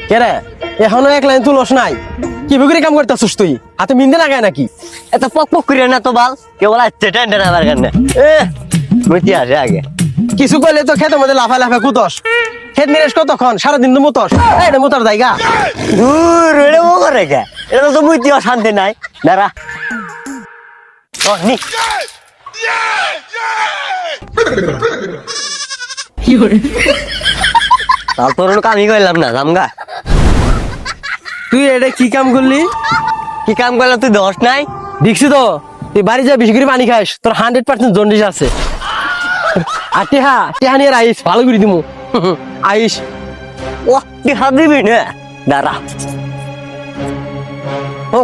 কে রে এখনো এক লাইন তুলস নাই কি বুকরি কাম করতেছিস তুই হাতে মিন্দে লাগায় নাকি এত পক পক করে না তো বাল কেবল আসছে টেন্ডার আমার কাছে এ মুতি আসে আগে কিছু কইলে তো খেতের মধ্যে লাফা লাফা কুতস খেত নিরেশ কতক্ষণ সারাদিন তো মুতস এটা মুতার জায়গা দূর এটা ও করে কে এটা তো মুতি শান্তি নাই দাঁড়া ও নি তারপর কামই করলাম না জামগা তুই এটা কি কাম করলি কি কাম করলাম তুই দোষ নাই দেখছি তো তুই বাড়ি যা বেশি করে পানি খাস তোর 100% জন্ডিস আছে আর টেহা টেহা নিয়ে আইস ভালো করে দিমু আইস ও তুই হাত দিবি না দাঁড়া ও